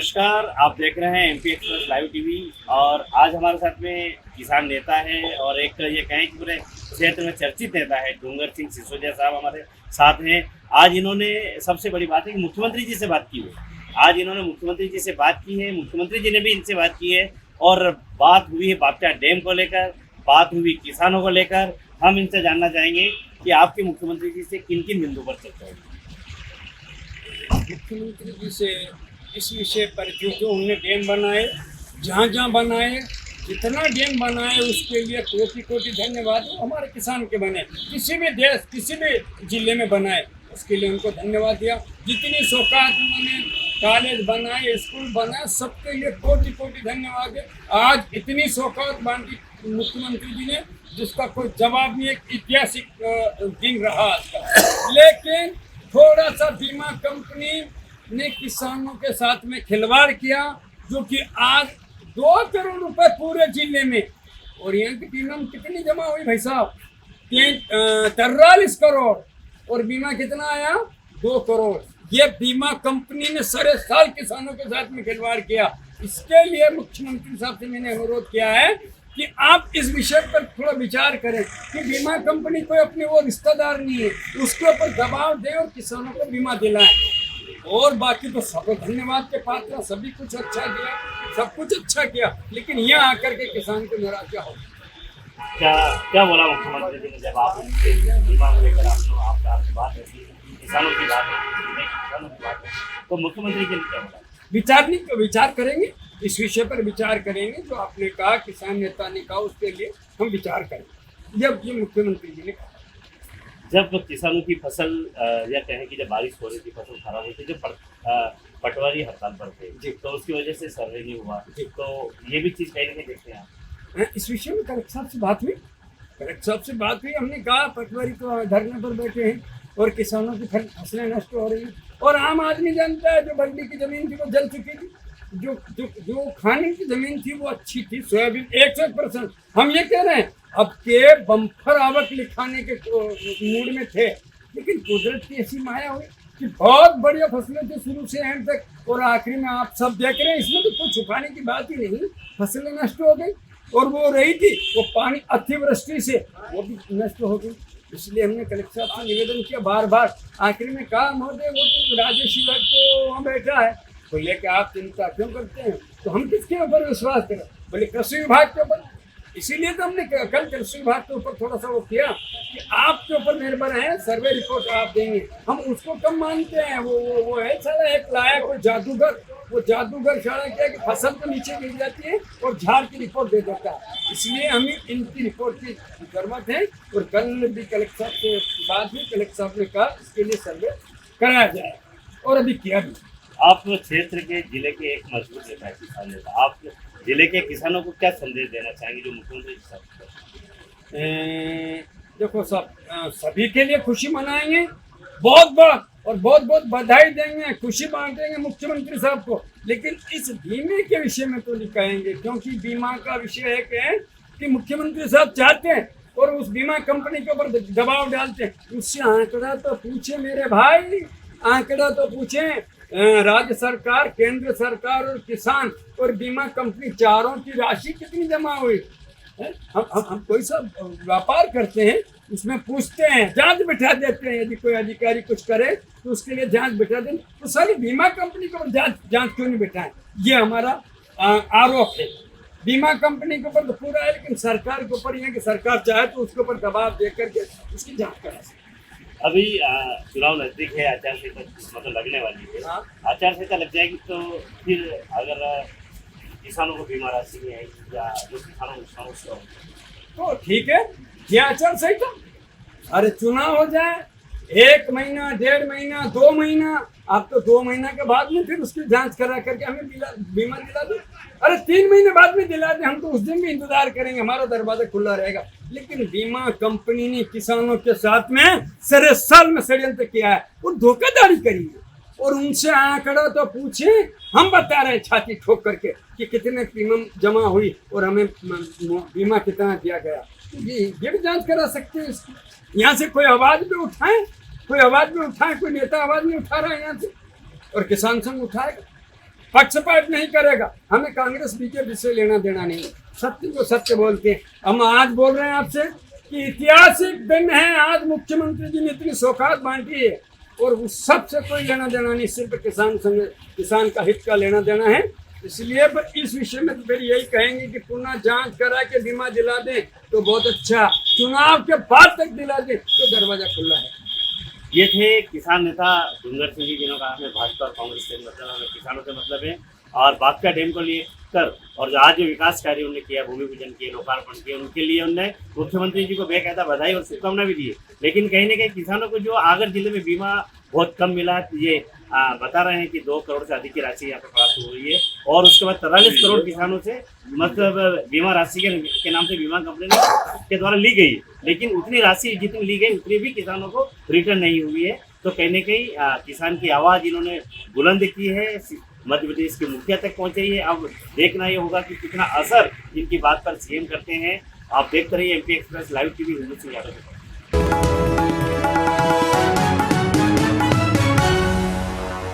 नमस्कार, आप देख रहे हैं एमपी एक्सप्रेस लाइव टीवी। और आज हमारे साथ में किसान नेता है और एक ये कहें कि पूरे क्षेत्र में चर्चित नेता है डूंगर सिंह सिसोदिया साहब हमारे साथ हैं। आज इन्होंने सबसे बड़ी बात है कि मुख्यमंत्री जी से बात की है। आज इन्होंने मुख्यमंत्री जी से बात की है, मुख्यमंत्री जी ने भी इनसे बात की है और बात हुई है बापचा डैम को लेकर, बात हुई किसानों को लेकर। हम इनसे जानना चाहेंगे कि आपके मुख्यमंत्री जी से किन किन बिंदु पर चर्चा हुई। मुख्यमंत्री जी से इस विषय पर जो उन्होंने डैम बनाए, जहाँ बनाए, जितना डैम बनाए उसके लिए कोटि कोटि धन्यवाद। हमारे किसान के बने, किसी भी देश किसी भी जिले में बनाए उसके लिए उनको धन्यवाद दिया। जितनी सौगात उन्होंने कॉलेज बनाए, स्कूल बनाए, सबके लिए कोटि कोटि धन्यवाद है। आज इतनी सौगात बांटी मुख्यमंत्री जी ने जिसका कोई जवाब नहीं। एक ऐतिहासिक दिन रहा आज का। लेकिन थोड़ा सा बीमा कंपनी ने किसानों के साथ में खिलवाड़ किया, जो कि आज 2 करोड़ रुपए पूरे जिले में। और यहाँ की प्रीमियम कितनी जमा हुई भाई साहब? 43 करोड़। और बीमा कितना आया? 2 करोड़। ये बीमा कंपनी ने सारे साल किसानों के साथ में खिलवाड़ किया। इसके लिए मुख्यमंत्री साहब से मैंने अनुरोध किया है कि आप इस विषय पर थोड़ा विचार करें कि बीमा कंपनी कोई अपने वो रिश्तेदार नहीं है, उसके ऊपर दबाव दे और किसानों को बीमा दिलाएं। और बाकी तो सब धन्यवाद के पात्र, सभी कुछ अच्छा किया, सब कुछ अच्छा किया, लेकिन यहाँ आकर के किसान को निराशा हो। क्या बोला मुख्यमंत्री जी ने जब आप उनसे बीमा को लेकर आपकी बात है, किसानों की बात है, तो मुख्यमंत्री जी ने क्या बोला? विचार करेंगे, इस विषय पर विचार करेंगे। जो आपने कहा किसान नेता ने कहा, उसके लिए हम विचार करेंगे। जब ये मुख्यमंत्री जी ने कहा, जब किसानों की फसल या कहें कि जब बारिश हो रही थी, फसल खराब हुई थी, जब पटवारी हड़ताल पर थे, तो उसकी वजह से सर्वे नहीं हुआ, तो ये भी चीज़ कहीं ना कहीं देखते हैं आप। इस विषय में कलेक्टर साहब से बात हुई। हमने कहा पटवारी तो धरने पर बैठे हैं और किसानों की फसलें नष्ट हो रही हैं। और आम आदमी जानता है, जो बंडी की जमीन थी वो जल चुकी थी, जो खाने की जमीन थी वो अच्छी थी, सोयाबीन 100%। हम ये कह रहे हैं अब के बम्पर आवक लिखाने के मूड में थे, लेकिन कुदरत की ऐसी माया हुई कि बहुत बढ़िया फसलें थी शुरू से एंड तक, और आखिरी में आप सब देख रहे हैं, इसमें तो कुछ छुपाने की बात ही नहीं। फसलें नष्ट हो गई और वो रही थी वो पानी अतिवृष्टि से वो भी नष्ट हो गई। इसलिए हमने कलेक्टर साहब से निवेदन किया बार बार। आखिर में कहा महोदय वो तो राजेश विभाग तो वहाँ बैठा है, तो लेके आप चिंता क्यों करते हैं? तो हम किसके ऊपर विश्वास करें? बोले कृषि विभाग के ऊपर। इसीलिए तो हमने कल कृषि विभाग के ऊपर थोड़ा सा वो किया कि आपके ऊपर निर्भर है, सर्वे रिपोर्ट आप देंगे। हम उसको कम मानते हैं। वो है साला एक लाया कोई जादूगर। वो जादूगर साला क्या है कि फसल तो नीचे गिर जाती है और झाड़ की रिपोर्ट दे देता है। इसलिए हमें इनकी रिपोर्ट की जरूरत है। और कल भी कलेक्टर साहब से बात हुई, कलेक्टर साहब ने कहा इसके लिए सर्वे कराया जाए और अभी किया भी। आप क्षेत्र के जिले के एक मजबूत नेता है, किसान नेता, आप जिले के किसानों को क्या संदेश देना चाहेंगे जो मुख्यमंत्री साहब? देखो सभी के लिए खुशी मनाएंगे, बहुत बधाई देंगे, खुशी बांटेंगे मुख्यमंत्री साहब को, लेकिन इस बीमे के विषय में तो नहीं कहेंगे, क्योंकि बीमा का विषय है कि मुख्यमंत्री साहब चाहते हैं और उस बीमा कंपनी के ऊपर दबाव डालते हैं। उससे आंकड़ा तो पूछे मेरे भाई, आंकड़ा तो पूछे। राज्य सरकार, केंद्र सरकार और किसान और बीमा कंपनी चारों की राशि कितनी जमा हुई है? हम कोई सा व्यापार करते हैं, उसमें पूछते हैं, जांच बिठा देते हैं। यदि कोई अधिकारी कुछ करे तो उसके लिए जांच बिठा दें, तो सारी बीमा कंपनी को जांच क्यों नहीं बिठाएं? ये हमारा आरोप है। बीमा कंपनी के ऊपर तो पूरा है, लेकिन सरकार के ऊपर है कि सरकार चाहे तो उसके ऊपर दबाव दे करके उसकी जाँच करा सकते। अभी चुनाव नजदीक है, आचार संहिता मतलब लगने वाली है। आचार संहिता लग जाएगी तो फिर अगर किसानों को बीमा राशि में आएगी या जो किसानों को समस्या हो तो ठीक है, ये आचार संहिता। अरे चुनाव हो जाए 1 महीना, 1.5 महीना, 2 महीना, आप तो 2 महीना के बाद में फिर उसकी जांच करा करके हमें बीमा दिला दो। अरे 3 महीने बाद में दिला दे, हम तो उस दिन भी इंतजार करेंगे, हमारा दरवाजा खुला रहेगा। लेकिन बीमा कंपनी ने किसानों के साथ में सारे साल में षड्यंत्र किया है और धोखाधड़ी करी है। और उनसे आंकड़ा तो पूछे, हम बता रहे हैं छाती ठोक करके कि कितने प्रीमियम जमा हुई और हमें बीमा कितना दिया गया। ये भी जांच करा सकते हैं इसकी। यहाँ से कोई आवाज भी उठाए, कोई नेता आवाज नहीं उठा रहा है यहाँ से, और किसान संघ उठाएगा। पक्षपात नहीं करेगा। हमें कांग्रेस बीजेपी से लेना देना नहीं, सत्य को सत्य बोलते हैं। हम आज बोल रहे हैं आपसे कि ऐतिहासिक दिन है, आज मुख्यमंत्री जी ने इतनी सौगात बांटी है और उस सब से कोई लेना देना नहीं, सिर्फ किसान का हित का लेना देना है। इसलिए इस विषय में तो फिर यही कहेंगे कि पुनः जांच करा के बीमा दिला दें तो बहुत अच्छा, चुनाव के बाद तक दिला दें तो दरवाजा खुला है। ये थे किसान नेता डूंगर सिंह जी, जिन्होंने कहा हमें भाजपा और कांग्रेस से मतलब, हमें किसानों से मतलब है। और बागका डैम को लेकर और आज जो विकास कार्य उन्होंने किया, भूमि पूजन किए, लोकार्पण किए, उनके लिए उन्होंने मुख्यमंत्री जी को बेकायदा बधाई और शुभकामना भी दी। लेकिन कहीं ना कहीं किसानों को जो आगर जिले में बीमा बहुत कम मिला, ये बता रहे हैं कि 2 करोड़ से अधिक की राशि यहाँ पर प्राप्त हुई है। और उसके बाद 43 करोड़ किसानों से मतलब बीमा राशि के नाम से बीमा कंपनी के द्वारा ली गई, लेकिन उतनी राशि जितनी ली गई उतनी भी किसानों को रिटर्न नहीं हुई है। तो कहीं ना कहीं किसान की आवाज़ इन्होंने बुलंद की है, मध्य प्रदेश के मुखिया तक पहुंचाई है। अब देखना ये होगा कि कितना असर इनकी बात पर सीएम करते हैं। आप देखते रहिए MP एक्सप्रेस लाइव TV।